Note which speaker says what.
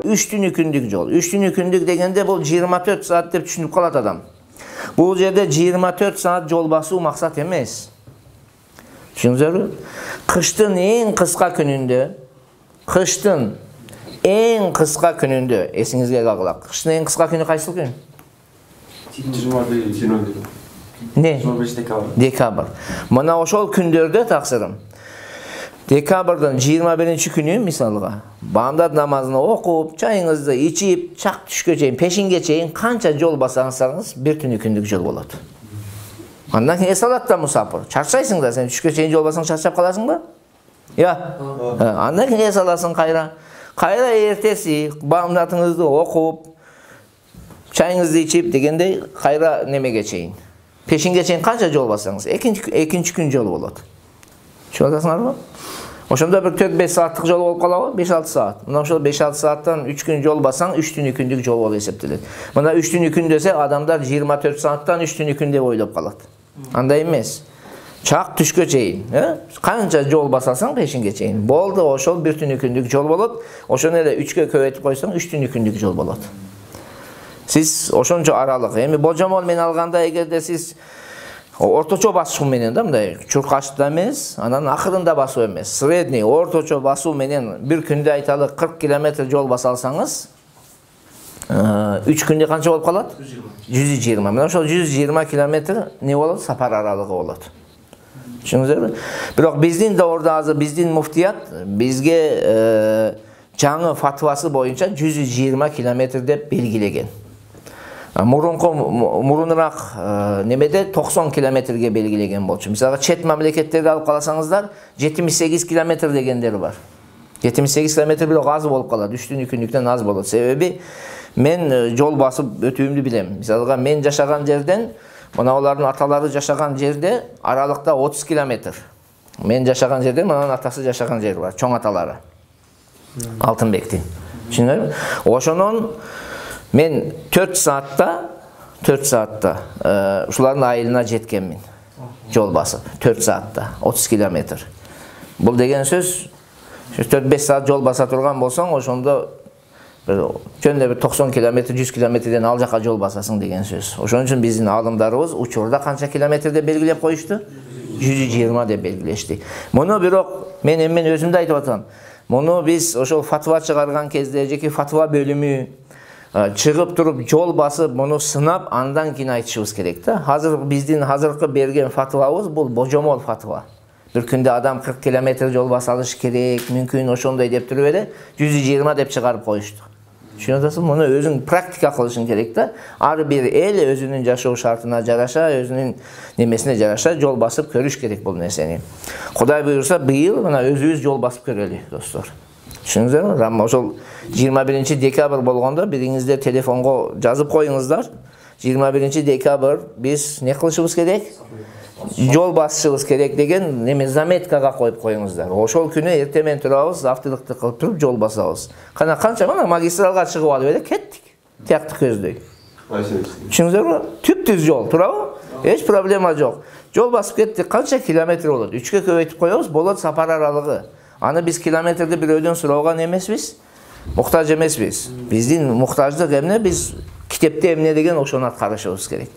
Speaker 1: 3 күн күндүк жол. 3 күн күндүк дегенде бул 24 саат деп түшүнүп калат адам. Бул жерде 24 саат жол басуу максат эмес. Түшүндүңүзбү? Кыштын эң кыска күнүндө, эсиңизге кагыла. Кыштын эң кыска күнү кайсыл күн?
Speaker 2: 21
Speaker 1: Не?
Speaker 2: 15 декабр.
Speaker 1: Декабр. Мына ошол күндөрдө таксырым. Декабрдын 21 күнү мисалга бамдат намазын окуп, чайыңызды ичип, чак түшкө чейин, пешинге чейин канча жол басаңыз, бир түнү күндүк жол болот. Андан кийин эс алат да мусапыр. Чарчайсың да, сен түшкө чейин жол басаң чарчап каласыңбы? Андан кийин эс аласың кайра. Кайра эртеси бамдатыңызды окуп, чайыңызды ичип дегендей кайра немеге чейин. Пешинге чейин канча жол басаңыз, экинчи күн жол болот. Түшүнүп атасыңарбы? Ошондо бир 4-5 сааттык жол болуп калабы? 5-6 саат. Мына ошол 5-6 сааттан 3 күн жол басаң, 3 түнү күндүк жол болуп эсептелет. Мына 3 түнү күн десе, адамдар 24 сааттан 3 түнү күн деп ойлоп калат. Андай эмес. Чак түшкө чейин, канча жол басасың пешинге чейин. Болду, ошол бир түнү күндүк жол болот. Ошону эле 3кө көбөйтүп койсоң, 3 түнү күндүк жол болот. Сиз ошончо аралык. Эми божомол менен алганда эгерде сиз орточо басуу менен да мындай чуркашта эмес, анан акырында басуу эмес. Средний орточо басуу менен бир күндө айталы 40 км жол баса алсаңыз, 3 күндө канча болуп калат? 120. Мына ошол 120 км не болот? Сапар аралыгы болот. Түшүндүңүзбү? Бирок биздин доордо азыр биздин муфтият бизге жаңы фатвасы боюнча 120 км деп белгилеген. Мурунураак немеде 90 километрге белгилеген болчу. Мисалга чет мамлекеттерди алып калсаңыздар 78 километр дегендер бар. 78 километр бирок аз болуп калат. 3 түнү күндүктөн аз болот. Себеби мен жол басып өтүүмдү билем. Мисалга мен жашаган жерден, мына алардын аталары жашаган жерде аралыкта 30 километр. Мен жашаган жерден манын атасы жашаган жер бар, чоң аталары. Алтынбектин. Түшүнүңүзбү? Ошонун мен 4 саатта ушулардын айылына жеткенмин. Жол басып 4 саатта 30 километр. Бул деген сөз 4-5 саат жол баса турган болсоң, ошондо жөнүндө бир 90 километр, 100 километрден ал жака жол басасың деген сөз. Ошон үчүн биздин алымдарыбыз учурда канча километр деп белгилеп коюшту? 120 деп белгилешти. Муну бирок мен өзүм да айтып атам. Муну биз ошол фатва чыгарган кезде жеке фатва бөлүмү чыгып туруп жол басып, муну сынап, андан кийин айтышыбыз керек да. Азыр биздин азыркы берген фатвабыз бул божомол фатва. Бир күндө адам 40 километр жол баса алыш керек, мүмкүн ошондой деп туруп эле 120 деп чыгарып коюшту. Түшүнүп атасызбы? Муну өзүң практика кылышың керек да. Ар бир эл өзүнүн жашоо шартына жараша, өзүнүн немесине жараша жол басып көрүш керек бул нерсени. Кудай буйрса, быйыл мына өзүбүз жол басып көрөлү, достор. Түшүнүңүздөрбү? Ошол 21 декабр болгондо бириңиздер телефонго жазып коюңуздар. 21 декабр биз не кылышыбыз керек? Жол басышыбыз керек деген неме заметкага коюп коюңуздар. Ошол күнү эртең менен турабыз, автылыкты кылып туруп жол басабыз. Кана канча мына магистралга чыгып алып эле кеттик. Тиякты көздөй. Түшүнүңүздөрбү? Түп-түз жол, туурабы? Эч проблема жок. Жол басып кеттик, канча километр болот? 3кө көбөйтүп коебуз, болот сапар аралыгы. Аны биз километрди бирөөдөн сурауган эмеспиз, муктаж эмеспиз. Биздин муктаждык эмне, биз китепте эмне деген ошону аткарышыбыз керек.